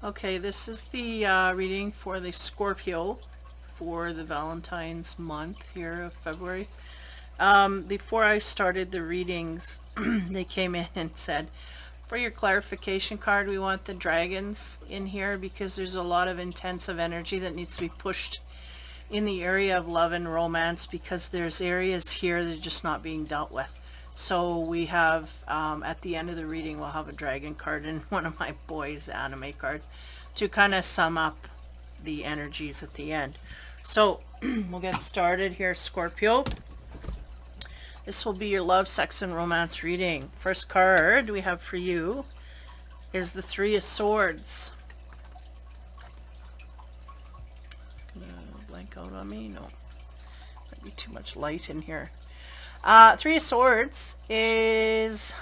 Okay, this is the reading for the Scorpio for the Valentine's month here of February. Before I started the readings, they came in and said, for your clarification card, we want the dragons in here because there's a lot of intensive energy that needs to be pushed in the area of love and romance because there's areas here that are just not being dealt with. So we have, at the end of the reading, we'll have a dragon card in one of my boys' anime cards to kind of sum up the energies at the end. So we'll get started here, Scorpio. This will be your love, sex, and romance reading. First card we have for you is the Three of Swords. It's gonna blank out on me. No, might be too much light in here. Three of Swords is,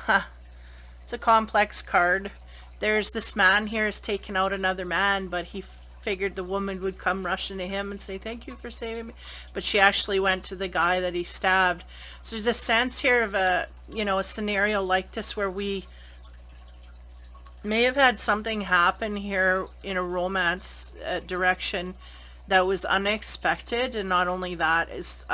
it's a complex card. There's this man here is taking out another man, but he figured the woman would come rushing to him and say, thank you for saving me. But she actually went to the guy that he stabbed. So there's a sense here of a, a scenario like this where we may have had something happen here in a romance direction that was unexpected. And not only that is,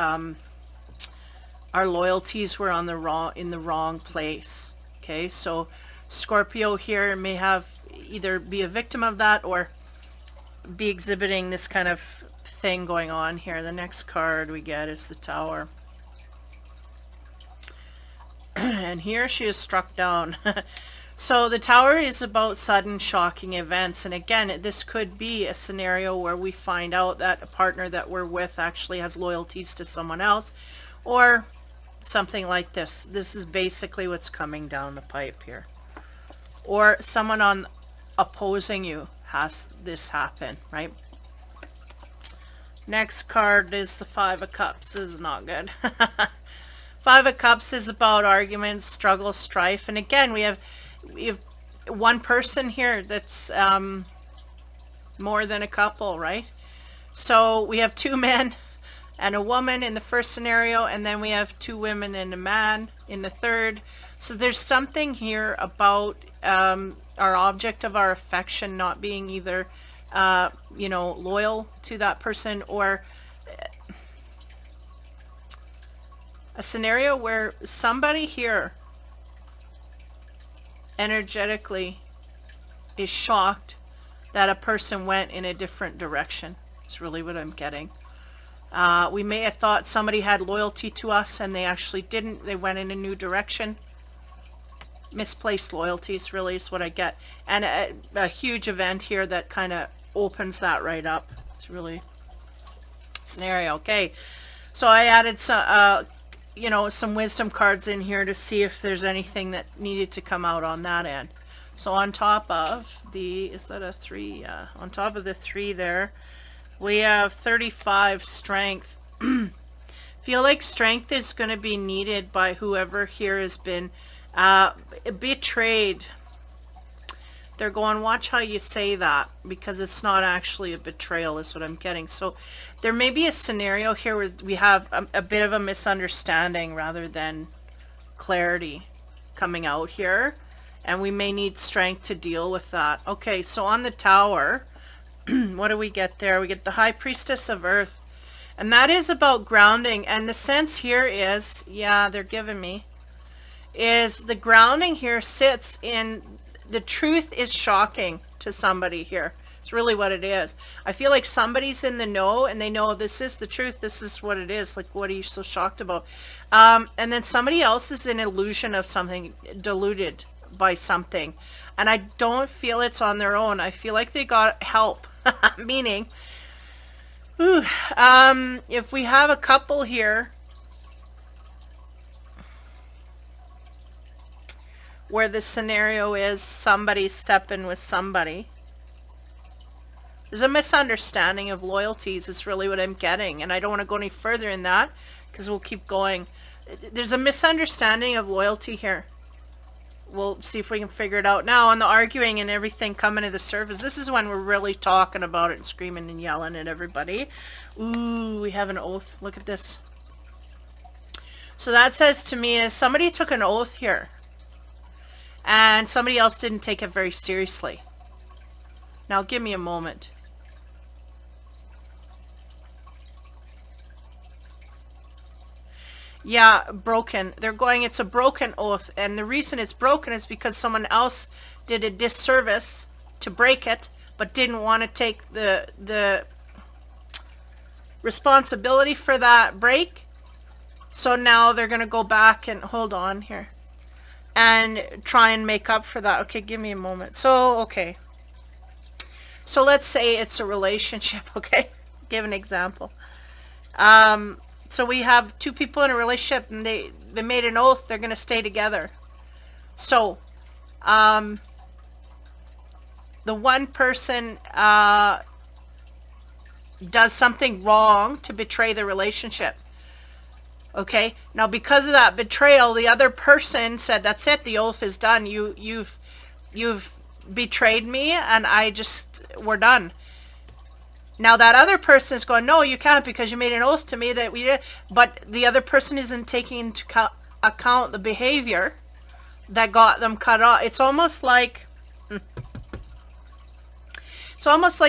our loyalties were in the wrong place. Okay, so Scorpio here may have either be a victim of that or be exhibiting this kind of thing going on here. The next card we get is the Tower. And here she is struck down. So the Tower is about sudden shocking events, and again this could be a scenario where we find out that a partner that we're with actually has loyalties to someone else, or something like this. This is basically what's coming down the pipe here. Or someone on opposing you has this happen, right? Next card is the Five of Cups. This is not good. Five of Cups is about arguments, struggle, strife, and again we have one person here that's more than a couple, right? So we have two men and a woman in the first scenario, and then we have two women and a man in the third. So there's something here about our object of our affection not being either loyal to that person, or a scenario where somebody here energetically is shocked that a person went in a different direction. It's really what I'm getting. We may have thought somebody had loyalty to us and they actually didn't. They went in a new direction. Misplaced loyalties really is what I get. And a huge event here that kind of opens that right up. It's really scenario. Okay, so I added some wisdom cards in here to see if there's anything that needed to come out on that end. So on top of the, is that a 3? On top of the 3 there, we have 35 strength. Feel like strength is going to be needed by whoever here has been betrayed. They're going, watch how you say that, because it's not actually a betrayal is what I'm getting. So there may be a scenario here where we have a bit of a misunderstanding rather than clarity coming out here, and we may need strength to deal with that. Okay, so on the Tower, what do we get there? We get the High Priestess of Earth, and that is about grounding. And the sense here is, yeah, they're giving me, is the grounding here sits in the truth is shocking to somebody here. It's really what it is. I feel like somebody's in the know and they know this is the truth. This is what it is. Like, what are you so shocked about? And then somebody else is in illusion of something, deluded by something. And I don't feel it's on their own. I feel like they got help. Meaning, if we have a couple here where the scenario is somebody stepping with somebody, there's a misunderstanding of loyalties is really what I'm getting. And I don't want to go any further in that because we'll keep going. There's a misunderstanding of loyalty here. We'll see if we can figure it out. Now, on the arguing and everything coming to the surface, this is when we're really talking about it and screaming and yelling at everybody. Ooh, we have an oath. Look at this. So that says to me is somebody took an oath here and somebody else didn't take it very seriously. Now give me a moment. Yeah, broken. They're going, it's a broken oath. And the reason it's broken is because someone else did a disservice to break it, but didn't want to take the responsibility for that break. So now they're going to go back and, hold on here, and try and make up for that. Okay, give me a moment. So, okay. So let's say it's a relationship, okay? Give an example. So we have two people in a relationship, and they made an oath they're going to stay together. So, the one person does something wrong to betray the relationship. Okay, now because of that betrayal, the other person said, that's it, the oath is done. You've betrayed me, and we're done. Now that other person is going, no, you can't, because you made an oath to me that we did. But the other person isn't taking into account the behavior that got them cut off. It's almost like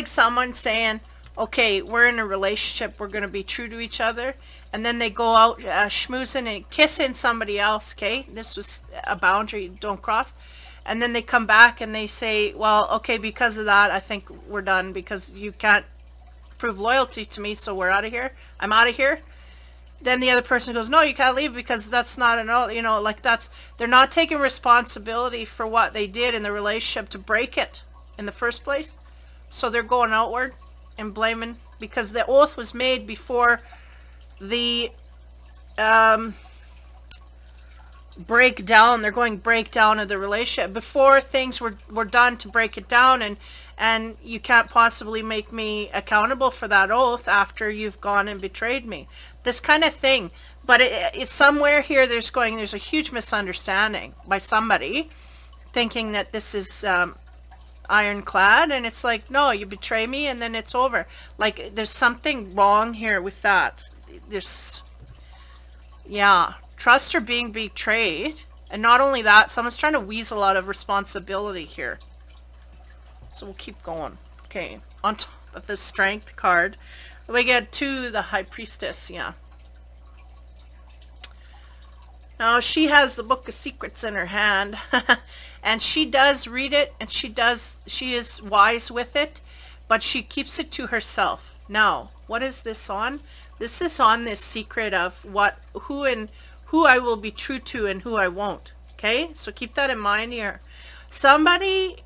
someone saying, okay, we're in a relationship, we're going to be true to each other, and then they go out schmoozing and kissing somebody else. Okay, this was a boundary, don't cross. And then they come back and they say, well, okay, because of that, I think we're done, because you can't prove loyalty to me, so we're out of here. I'm out of here. Then the other person goes, no, you can't leave, because that's not an oath. You know, like they're not taking responsibility for what they did in the relationship to break it in the first place. So they're going outward and blaming, because the oath was made before the breakdown. They're going breakdown of the relationship before things were done to break it down, and you can't possibly make me accountable for that oath after you've gone and betrayed me. This kind of thing. But it's somewhere here there's a huge misunderstanding by somebody thinking that this is ironclad, and it's like, no, you betray me and then it's over. Like, there's something wrong here with that. Trust or being betrayed. And not only that, someone's trying to weasel out of responsibility here. So we'll keep going. Okay, on top of the strength card, we get to the High Priestess. Yeah. Now she has the Book of Secrets in her hand, and she does read it, and she is wise with it, but she keeps it to herself. Now, what is this on? This is on this secret of who I will be true to and who I won't. Okay, so keep that in mind here. Somebody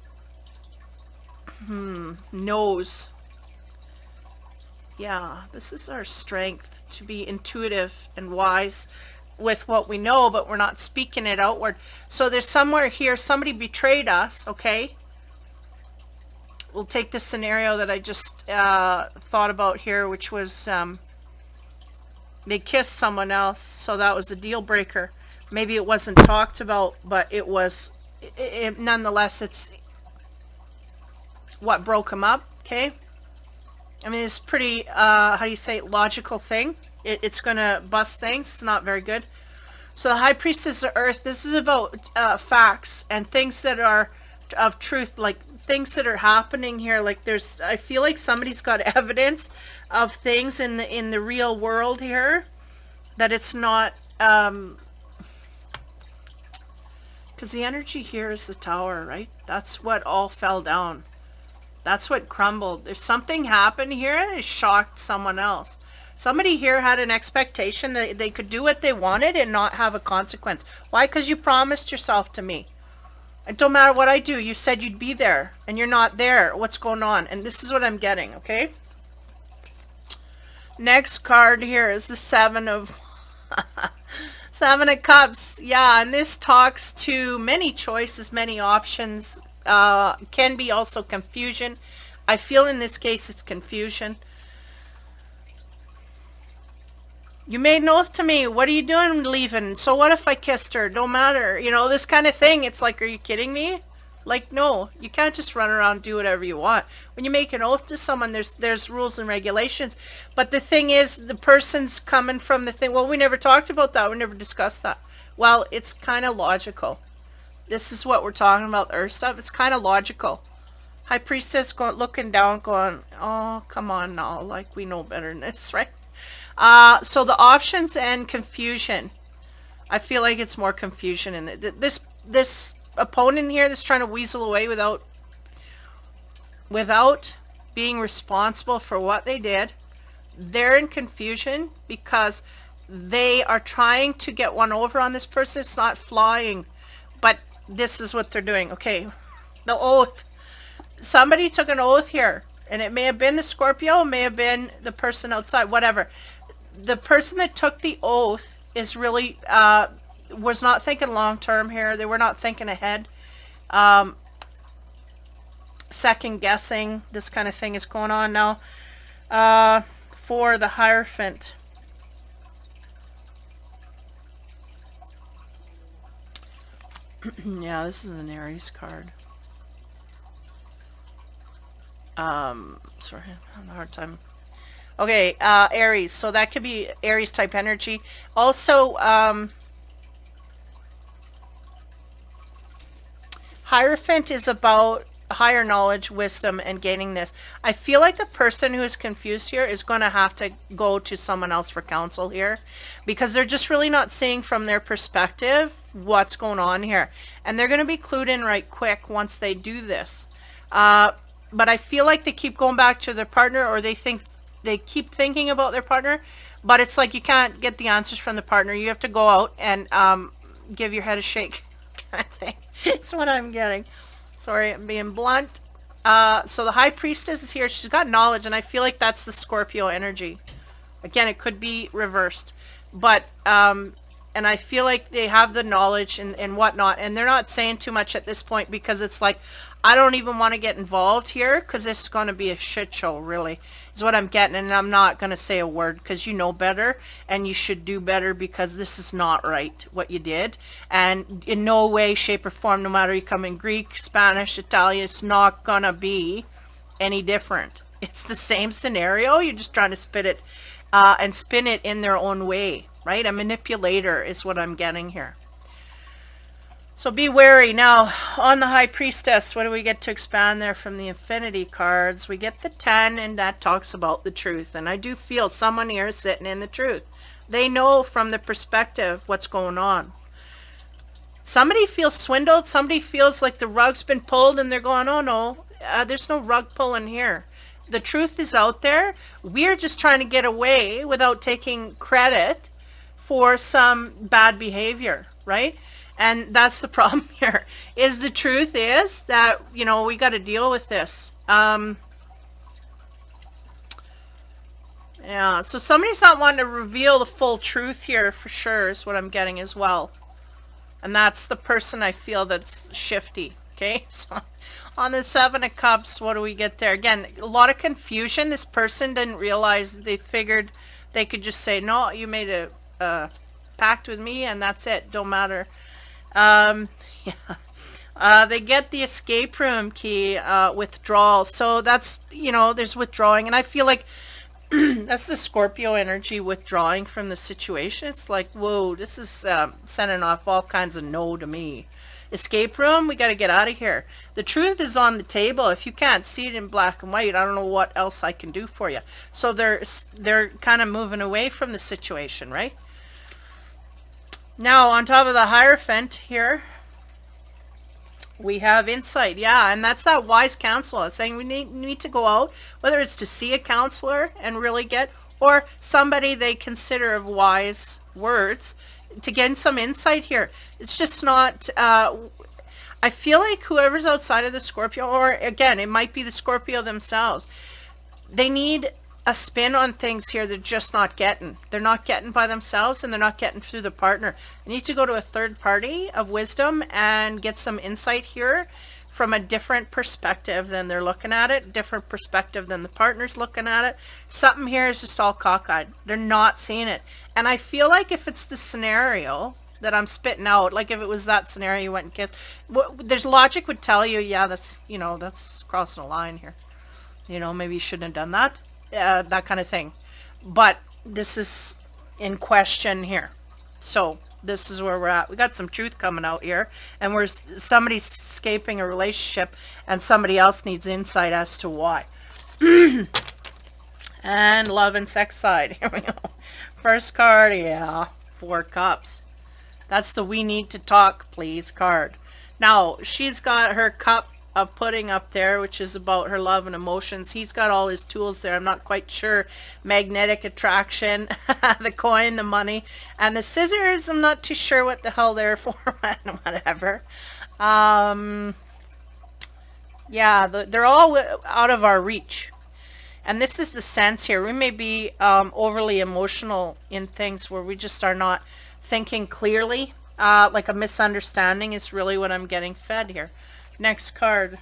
knows. Yeah, this is our strength, to be intuitive and wise with what we know, but we're not speaking it outward. So there's somewhere here, somebody betrayed us, okay? We'll take this scenario that I just thought about here, which was they kissed someone else, so that was a deal breaker. Maybe it wasn't talked about, but it was, nonetheless, it's what broke them up, okay? I mean, it's pretty, how do you say, logical thing. It's going to bust things. It's not very good. So the High Priestess of Earth, this is about facts and things that are of truth, like things that are happening here. Like I feel like somebody's got evidence of things in the real world here, that it's not, because the energy here is the Tower, right? That's what all fell down. That's what crumbled. There's something happened here that shocked someone else. Somebody here had an expectation that they could do what they wanted and not have a consequence. Why? Because you promised yourself to me. It don't matter what I do. You said you'd be there, and you're not there. What's going on? And this is what I'm getting, okay? Next card here is the Seven of Cups. Yeah, and this talks to many choices, many options. Can be also confusion. I feel in this case it's confusion. You made an oath to me. What are you doing leaving? So what if I kissed her? Don't matter. You know, this kind of thing. It's like, are you kidding me? Like, no. You can't just run around and do whatever you want. When you make an oath to someone, there's rules and regulations. But the thing is, the person's coming from the thing. Well, we never talked about that. We never discussed that. Well, it's kind of logical. This is what we're talking about, Earth stuff. It's kind of logical. High Priestess looking down going, oh, come on now. Like, we know better than this, right? So the options and confusion. I feel like it's more confusion in it. This opponent here that's trying to weasel away without being responsible for what they did. They're in confusion because they are trying to get one over on this person. It's not flying, but this is what they're doing. Okay, the oath. Somebody took an oath here, and it may have been the Scorpio, it may have been the person outside, whatever. The person that took the oath is really was not thinking long term here. They were not thinking ahead. Second guessing, this kind of thing is going on now. For the Hierophant. Yeah, this is an Aries card. Sorry, I'm having a hard time. Okay, Aries. So that could be Aries type energy. Also, Hierophant is about higher knowledge, wisdom, and gaining this. I feel like the person who is confused here is going to have to go to someone else for counsel here, because they're just really not seeing from their perspective what's going on here. And they're going to be clued in right quick once they do this. But I feel like they keep going back to their partner, or they keep thinking about their partner, but it's like you can't get the answers from the partner. You have to go out and give your head a shake kind of thing. It's what I'm getting. Sorry, I'm being blunt. So the High Priestess is here. She's got knowledge, and I feel like that's the Scorpio energy. Again, it could be reversed. But, and I feel like they have the knowledge and whatnot, and they're not saying too much at this point, because it's like, I don't even want to get involved here, because this is going to be a shit show, really, is what I'm getting. And I'm not going to say a word, because you know better, and you should do better, because this is not right, what you did. And in no way, shape, or form, no matter you come in Greek, Spanish, Italian, it's not going to be any different. It's the same scenario. You're just trying to spit it and spin it in their own way, right? A manipulator is what I'm getting here. So be wary. Now, on the High Priestess, what do we get to expand there from the Infinity cards? We get the 10, and that talks about the truth. And I do feel someone here is sitting in the truth. They know from the perspective what's going on. Somebody feels swindled. Somebody feels like the rug's been pulled, and they're going, oh no, there's no rug pulling here. The truth is out there. We're just trying to get away without taking credit for some bad behavior, right? And that's the problem here, is the truth is that, you know, we got to deal with this. Yeah, so somebody's not wanting to reveal the full truth here for sure, is what I'm getting as well. And that's the person I feel that's shifty, okay? So on the 7 of Cups, what do we get there? Again, a lot of confusion. This person didn't realize, they figured they could just say, no, you made a pact with me, and that's it, don't matter. Yeah. They get the escape room key, withdrawal. So that's, you know, there's withdrawing. And I feel like that's the Scorpio energy, withdrawing from the situation. It's like, whoa, this is sending off all kinds of no to me. Escape room, we got to get out of here. The truth is on the table. If you can't see it in black and white, I don't know what else I can do for you. So they're kind of moving away from the situation, right? Now, on top of the Hierophant here, we have insight. Yeah, and that's that wise counselor saying we need to go out, whether it's to see a counselor and really get, or somebody they consider of wise words, to gain some insight here. It's just not, I feel like whoever's outside of the Scorpio, or again, it might be the Scorpio themselves, they need a spin on things here they're just not getting. They're not getting by themselves, and they're not getting through the partner. They need to go to a third party of wisdom and get some insight here from a different perspective than they're looking at it, different perspective than the partner's looking at it. Something here is just all cockeyed. They're not seeing it. And I feel like if it's the scenario that I'm spitting out, like if it was that scenario you went and kissed, there's logic would tell you, yeah, that's, you know, that's crossing a line here. You know, maybe you shouldn't have done that. That kind of thing. But this is in question here. So this is where we're at. We got some truth coming out here, and we're somebody's escaping a relationship and somebody else needs insight as to why. And love and sex side. Here we go. First card, yeah, 4 cups. That's the we need to talk please card. Now she's got her cup of pudding up there, which is about her love and emotions. He's got all his tools there. I'm not quite sure. Magnetic attraction, the coin, the money, and the scissors. I'm not too sure what the hell they're for. Whatever. Yeah, they're all out of our reach. And this is the sense here. We may be overly emotional in things where we just are not thinking clearly. Like a misunderstanding is really what I'm getting fed here. Next card,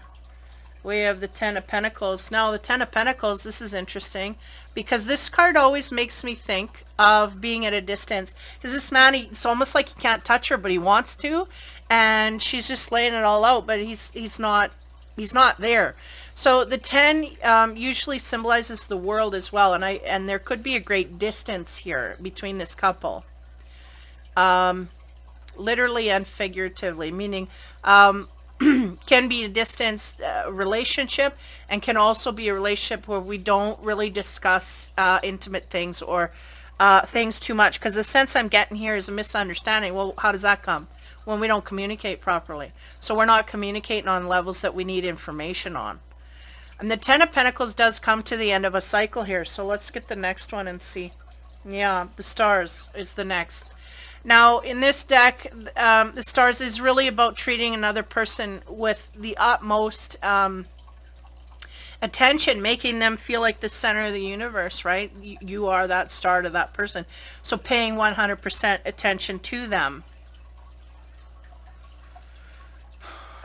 we have the 10 of Pentacles. Now the 10 of Pentacles, this is interesting because this card always makes me think of being at a distance. Because this man, it's almost like he can't touch her, but he wants to, and she's just laying it all out, but he's not there. So the 10 usually symbolizes the world as well, and there could be a great distance here between this couple, literally and figuratively, meaning can be a distance relationship, and can also be a relationship where we don't really discuss intimate things or things too much, because the sense I'm getting here is a misunderstanding. Well, how does that come? When we don't communicate properly. So we're not communicating on levels that we need information on. And the 10 of Pentacles does come to the end of a cycle here, so let's get the next one and see. Yeah, the stars is the next. Now, in this deck, the stars is really about treating another person with the utmost attention, making them feel like the center of the universe, right? You are that star to that person. So paying 100% attention to them.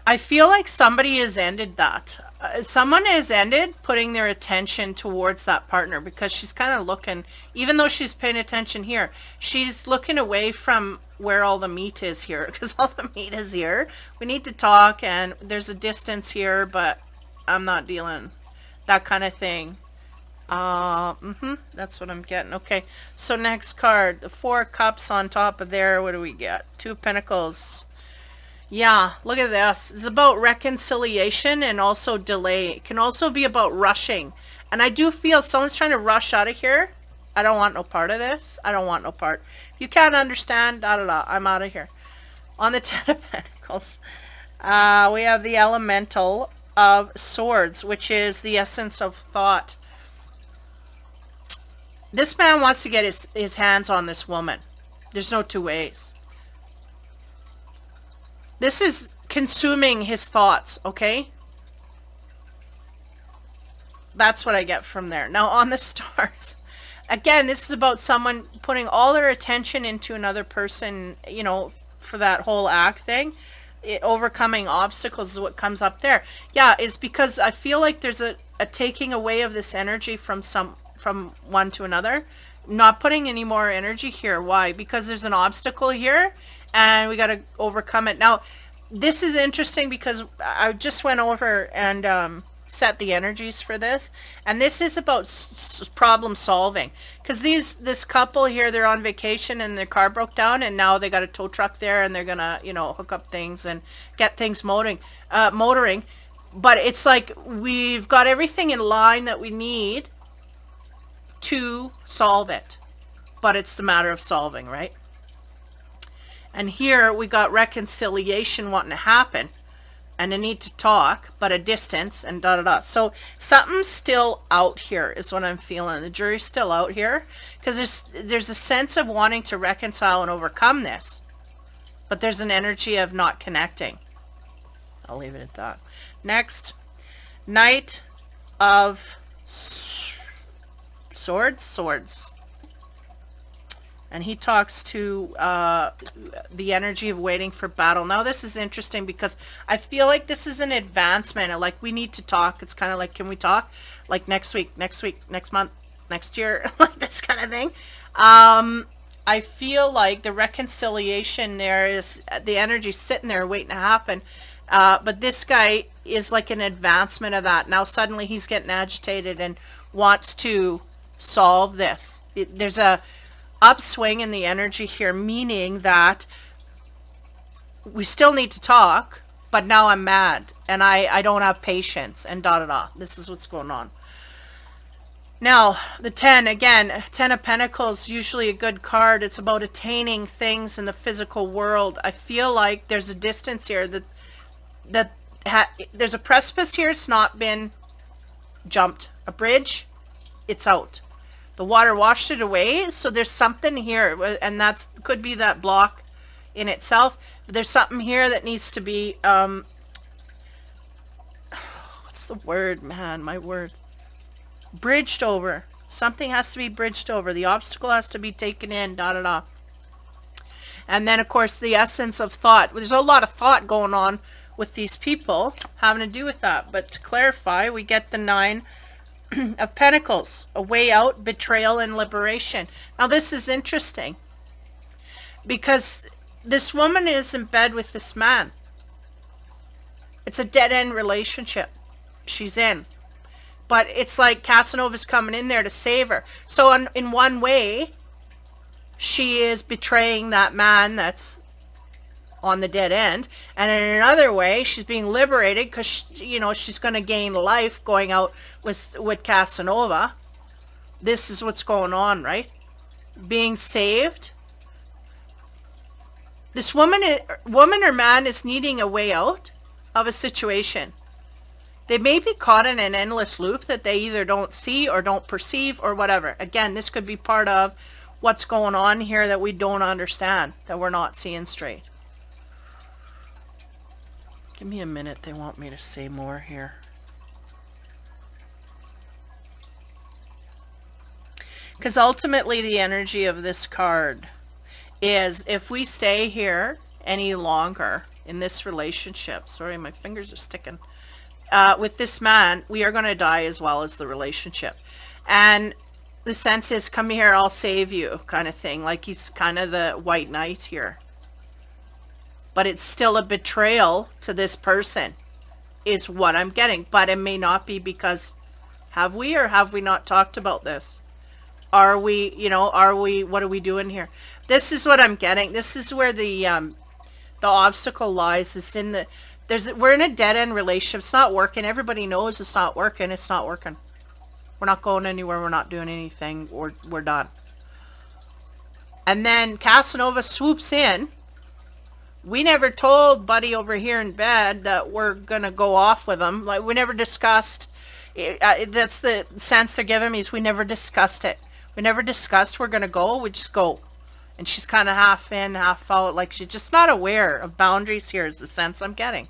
I feel like somebody has ended that. Someone has ended putting their attention towards that partner, because she's kind of looking, even though she's paying attention here, she's looking away from where all the meat is here, because all the meat is here. We need to talk, and there's a distance here, but I'm not dealing that kind of thing. That's what I'm getting. Okay, so next card, the 4 cups on top of there. What do we get? 2 of Pentacles. Yeah, look at this. It's about reconciliation and also delay. It can also be about rushing. And I do feel someone's trying to rush out of here. I don't want no part of this. I don't want no part. If you can't understand, I'm out of here. On the 10 of Pentacles, we have the Elemental of Swords, which is the essence of thought. This man wants to get his hands on this woman. There's no two ways. This is consuming his thoughts, okay? That's what I get from there. Now on the stars, again, this is about someone putting all their attention into another person, you know, for that whole act thing. Overcoming obstacles is what comes up there. Yeah, it's because I feel like there's a taking away of this energy from one to another. Not putting any more energy here. Why? Because there's an obstacle here, and we got to overcome it. Now, this is interesting because I just went over and set the energies for this, and this is about problem solving, because this couple here, they're on vacation and their car broke down, and now they got a tow truck there, and they're gonna, you know, hook up things and get things motoring. But it's like we've got everything in line that we need to solve it, but it's the matter of solving, right? And here we got reconciliation wanting to happen, and a need to talk, but a distance, and da-da-da. So something's still out here is what I'm feeling. The jury's still out here, because there's a sense of wanting to reconcile and overcome this, but there's an energy of not connecting. I'll leave it at that. Next, Knight of Swords. And he talks to the energy of waiting for battle. Now this is interesting because I feel like this is an advancement. Like, we need to talk. It's kind of like, can we talk? Like next week, next month, next year, like this kind of thing. I feel like the reconciliation there is the energy sitting there waiting to happen. But this guy is like an advancement of that. Now suddenly he's getting agitated and wants to solve this. There's a upswing in the energy here, meaning that we still need to talk, but now I'm mad and I don't have patience and da da da. This is what's going on. Now, the 10, again, 10 of Pentacles, usually a good card. It's about attaining things in the physical world. I feel like there's a distance here there's a precipice here. It's not been jumped. A bridge, it's out. The water washed it away, so there's something here, and that could be that block in itself. But there's something here that needs to be, what's the word, man, my word? Bridged over. Something has to be bridged over. The obstacle has to be taken in, da da da. And then, of course, the essence of thought. There's a lot of thought going on with these people having to do with that. But to clarify, we get the 9 of Pentacles. A way out, betrayal, and liberation. Now, this is interesting, because this woman is in bed with this man. It's a dead-end relationship she's in. But it's like Casanova's coming in there to save her. So in one way, she is betraying that man that's on the dead end. And in another way, she's being liberated because, she's going to gain life going out with Casanova. This is what's going on, right? Being saved. This woman or man is needing a way out of a situation. They may be caught in an endless loop that they either don't see or don't perceive or whatever. Again, this could be part of what's going on here that we don't understand, that we're not seeing straight. Give me a minute. They want me to say more here. Because ultimately the energy of this card is, if we stay here any longer in this relationship, sorry, my fingers are sticking, with this man, we are going to die as well as the relationship. And the sense is, come here, I'll save you, kind of thing. Like he's kind of the white knight here. But it's still a betrayal to this person, is what I'm getting. But it may not be, because have we or have we not talked about this? Are we, what are we doing here? This is what I'm getting. This is where the obstacle lies, is in the, we're in a dead-end relationship. It's not working. Everybody knows it's not working. It's not working. We're not going anywhere. We're not doing anything. We're done. And then Casanova swoops in. We never told Buddy over here in bed that we're going to go off with him. Like, we never discussed. That's the sense they're giving me, is we never discussed it. We never discussed we're going to go. We just go. And she's kind of half in, half out. Like, she's just not aware of boundaries here, is the sense I'm getting.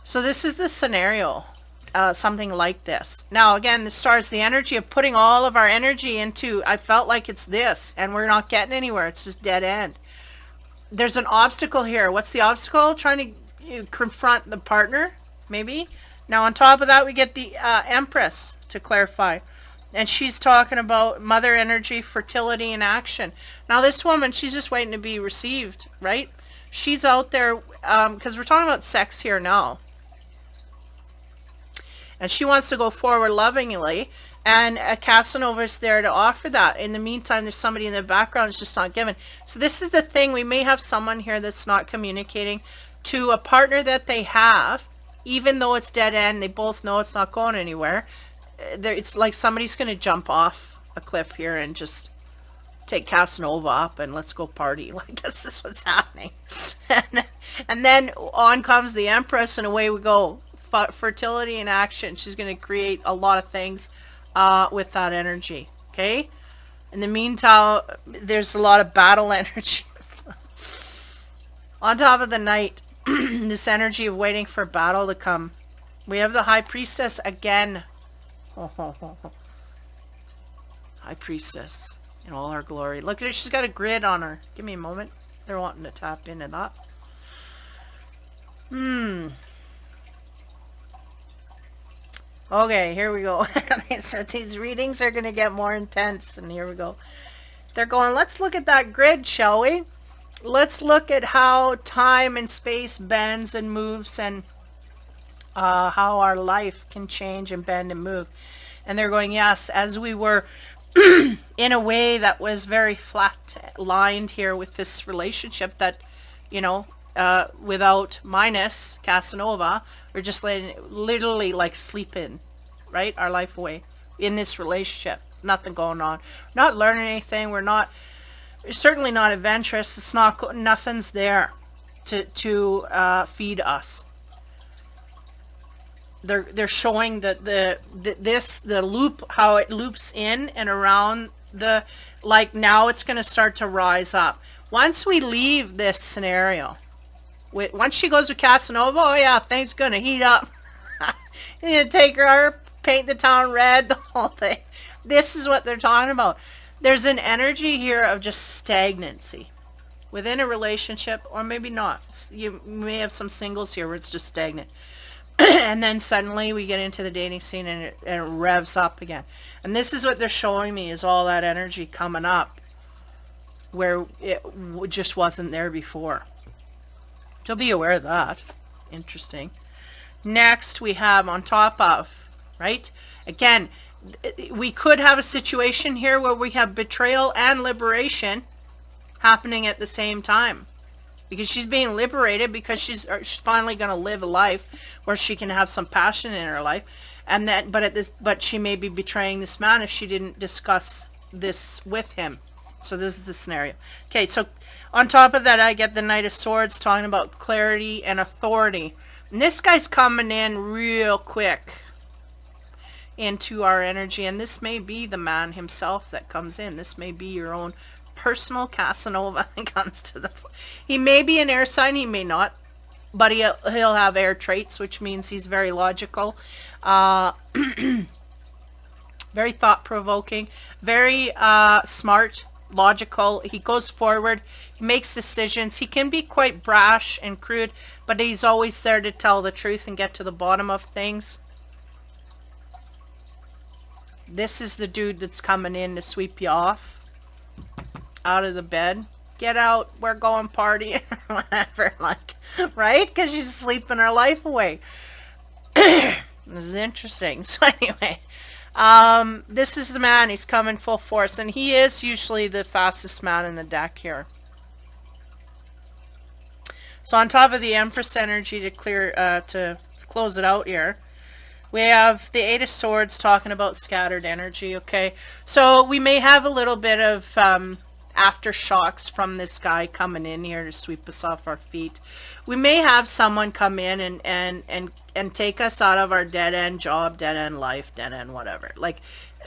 So this is the scenario, something like this. Now, again, the stars, the energy of putting all of our energy into, I felt like it's this, and we're not getting anywhere. It's just dead end. There's an obstacle here. What's the obstacle? Trying to confront the partner, maybe. Now, on top of that, we get the Empress, to clarify. And she's talking about mother energy, fertility, and action. Now, this woman, she's just waiting to be received, right? She's out there, because we're talking about sex here now. And she wants to go forward lovingly. And Casanova's there to offer that. In the meantime, there's somebody in the background who's just not giving. So this is the thing. We may have someone here that's not communicating to a partner that they have. Even though it's dead end, they both know it's not going anywhere. It's like somebody's going to jump off a cliff here and just take Casanova up and let's go party. Like, this is what's happening. And then on comes the Empress, and away we go. Fertility and action. She's going to create a lot of things with that energy. Okay? In the meantime, there's a lot of battle energy. On top of the Knight, this energy of waiting for battle to come. We have the High Priestess again. High Priestess in all her glory. Look at her. She's got a grid on her. Give me a moment. They're wanting to tap into that. Okay, here we go. So these readings are going to get more intense, and here we go. They're going, let's look at that grid, shall we? Let's look at how time and space bends and moves, and how our life can change and bend and move. And they're going, yes, as we were in a way that was very flat lined here with this relationship that, you know, without minus Casanova, we're just letting literally like sleep in, right? Our life away in this relationship. Nothing going on. Not learning anything. We're certainly not adventurous. It's not, nothing's there to feed us. They're showing that the loop, how it loops in and around the, like now it's going to start to rise up. Once we leave this scenario, once she goes with Casanova, oh yeah, things going to heat up. You need to take her, paint the town red, the whole thing. This is what they're talking about. There's an energy here of just stagnancy within a relationship, or maybe not. You may have some singles here where it's just stagnant. And then suddenly we get into the dating scene and it revs up again. And this is what they're showing me, is all that energy coming up where it just wasn't there before. So be aware of that. Interesting. Next we have on top of, right? Again, we could have a situation here where we have betrayal and liberation happening at the same time. Because she's being liberated because she's finally going to live a life where she can have some passion in her life, and that but she may be betraying this man if she didn't discuss this with him. So this is the scenario. Okay, so on top of that I get the Knight of Swords talking about clarity and authority. And this guy's coming in real quick into our energy, and this may be the man himself that comes in. This may be your own personal Casanova that comes to the... He may be an air sign, he may not, but he'll have air traits, which means he's very logical, very thought-provoking, very smart, logical. He goes forward, he makes decisions. He can be quite brash and crude, but he's always there to tell the truth and get to the bottom of things. This is the dude that's coming in to sweep you off out of the bed. Get out, we're going partying, or whatever, like, right? Because she's sleeping her life away. This is interesting. So anyway, this is the man. He's coming full force, and he is usually the fastest man in the deck here. So on top of the Empress energy to close it out here, we have the Eight of Swords talking about scattered energy, okay? So we may have a little bit of aftershocks from this guy coming in here to sweep us off our feet. We may have someone come in and take us out of our dead-end job, dead-end life, dead-end whatever. Like,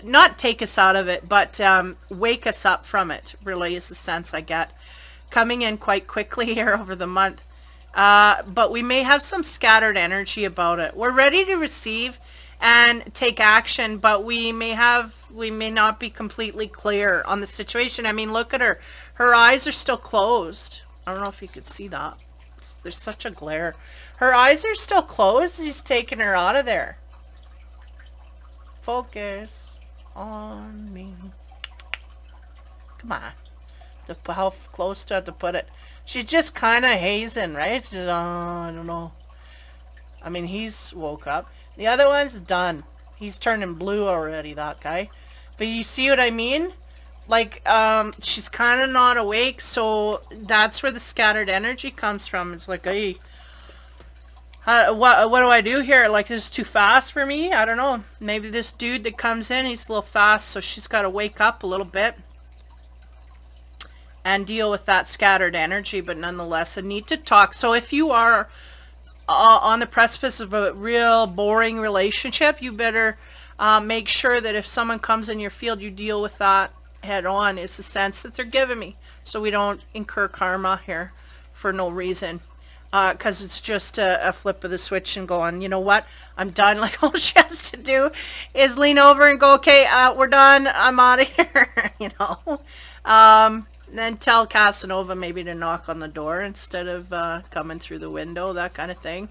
not take us out of it, but wake us up from it, really is the sense I get. Coming in quite quickly here over the month. But we may have some scattered energy about it. We're ready to receive and take action, but we may not be completely clear on the situation. I mean, look at her. Her eyes are still closed. I don't know if you could see that. There's such a glare. Her eyes are still closed. He's taking her out of there. Focus on me. Come on. How close do I have to put it? She's just kind of hazing, right? I don't know. I mean, he's woke up. The other one's done. He's turning blue already, that guy. But you see what I mean? Like, she's kind of not awake, so that's where the scattered energy comes from. It's like, hey, what do I do here? Like, this is too fast for me? I don't know. Maybe this dude that comes in, he's a little fast, so she's got to wake up a little bit and deal with that scattered energy, but nonetheless a need to talk. So if you are on the precipice of a real boring relationship, you better make sure that if someone comes in your field, you deal with that head on. It's the sense that they're giving me, so we don't incur karma here for no reason, because it's just a flip of the switch and going, you know what, I'm done. Like, all she has to do is lean over and go, okay, we're done, I'm out of here. You know, then tell Casanova maybe to knock on the door instead of coming through the window, that kind of thing.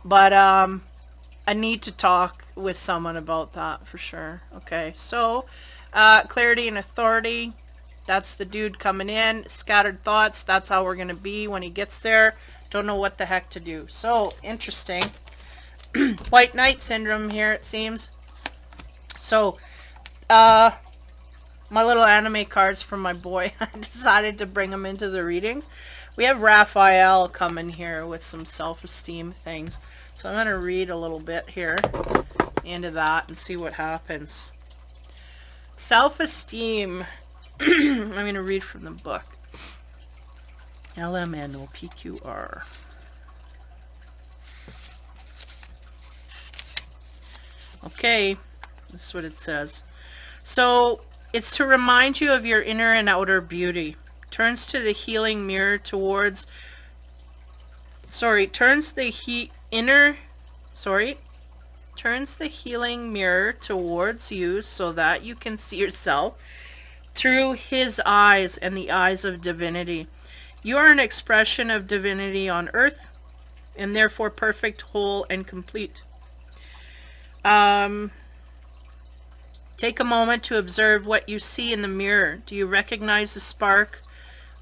But I need to talk with someone about that for sure. Okay, so clarity and authority, that's the dude coming in. Scattered thoughts, that's how we're going to be when he gets there. Don't know what the heck to do. So interesting. White Knight syndrome here, it seems. So My little anime cards from my boy. I decided to bring them into the readings. We have Raphael coming here with some self-esteem things. So I'm going to read a little bit here into that and see what happens. Self-esteem. I'm going to read from the book. LMNOPQR. Okay, this is what it says. So, it's to remind you of your inner and outer beauty. Turns to the healing mirror towards... turns the healing mirror towards you so that you can see yourself through his eyes and the eyes of divinity. You are an expression of divinity on earth, and therefore perfect, whole, and complete. Take a moment to observe what you see in the mirror. Do you recognize the spark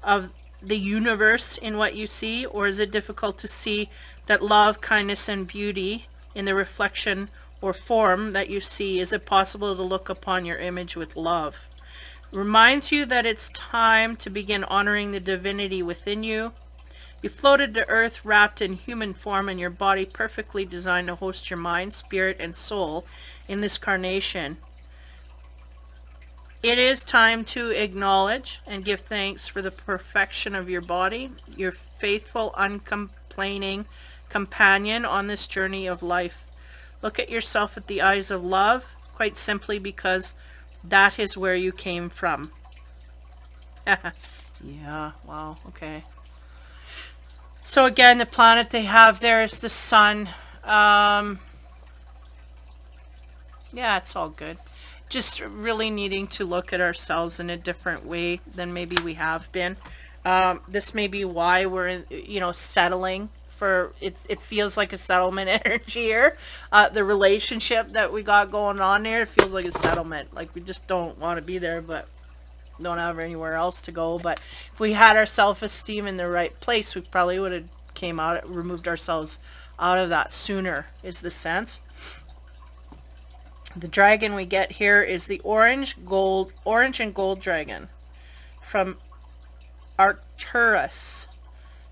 of the universe in what you see, or is it difficult to see that love, kindness, and beauty in the reflection or form that you see? Is it possible to look upon your image with love? Reminds you that it's time to begin honoring the divinity within you. You floated to earth wrapped in human form, and your body perfectly designed to host your mind, spirit, and soul in this carnation. It is time to acknowledge and give thanks for the perfection of your body, your faithful, uncomplaining companion on this journey of life. Look at yourself with the eyes of love, quite simply because that is where you came from. Yeah, wow, okay. So again, the planet they have there is the sun. Yeah, it's all good. Just really needing to look at ourselves in a different way than maybe we have been. This may be why we're, settling for, it feels like a settlement energy here. The relationship that we got going on there, it feels like a settlement. Like we just don't want to be there, but don't have anywhere else to go. But if we had our self-esteem in the right place, we probably would have removed ourselves out of that sooner, is the sense. The dragon we get here is the orange and gold dragon from Arcturus.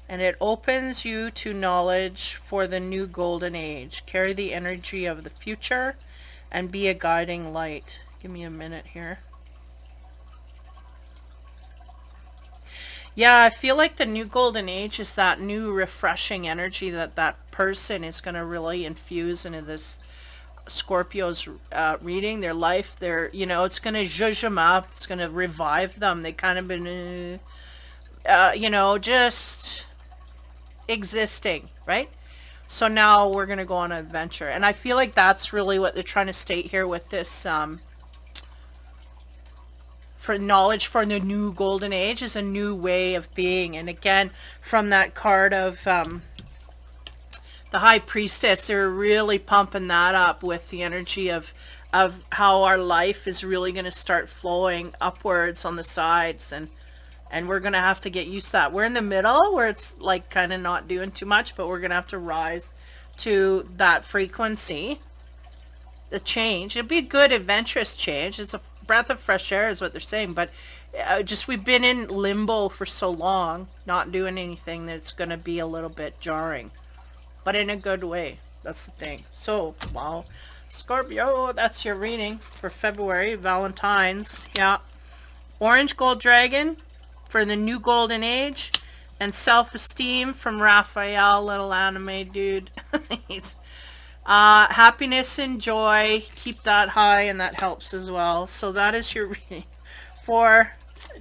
And it opens you to knowledge for the new golden age. Carry the energy of the future and be a guiding light. Give me a minute here. Yeah, I feel like the new golden age is that new refreshing energy that person is going to really infuse into this Scorpio's reading, their life. It's going to zhuzh them up. It's going to revive them. They kind of been, just existing, right? So now we're going to go on an adventure. And I feel like that's really what they're trying to state here with this, for knowledge for the new golden age is a new way of being. And again, from that card of the high priestess, they're really pumping that up with the energy of how our life is really going to start flowing upwards on the sides, and we're going to have to get used to that. We're in the middle where it's like kind of not doing too much, but we're going to have to rise to that frequency, the change. It'll be a good adventurous change. It's a breath of fresh air is what they're saying, but just we've been in limbo for so long, not doing anything, that it's going to be a little bit jarring, but in a good way. That's the thing. So, wow. Scorpio, that's your reading for February. Valentine's. Yeah. Orange Gold Dragon for the new golden age. And self-esteem from Raphael, little anime dude. He's, happiness and joy. Keep that high, and that helps as well. So that is your reading for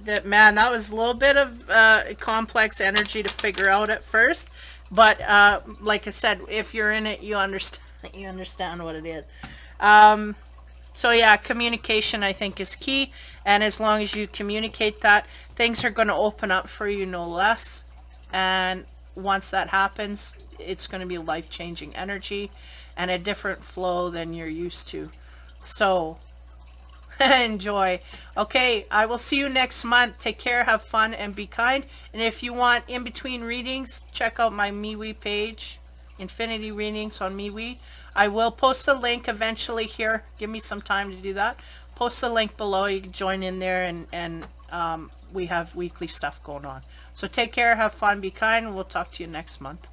that. Man, that was a little bit of complex energy to figure out at first. But like I said, if you're in it, you understand what it is. So yeah, communication I think is key, and as long as you communicate that, things are going to open up for you, no less. And once that happens, it's going to be life-changing energy and a different flow than you're used to. So enjoy. Okay, I will see you next month. Take care, have fun, and be kind. And if you want in-between readings, check out my MeWe page, Infinity Readings on MeWe. I will post a link eventually here. Give me some time to do that. post the link below. You can join in there, and we have weekly stuff going on. So take care, have fun, be kind, and we'll talk to you next month.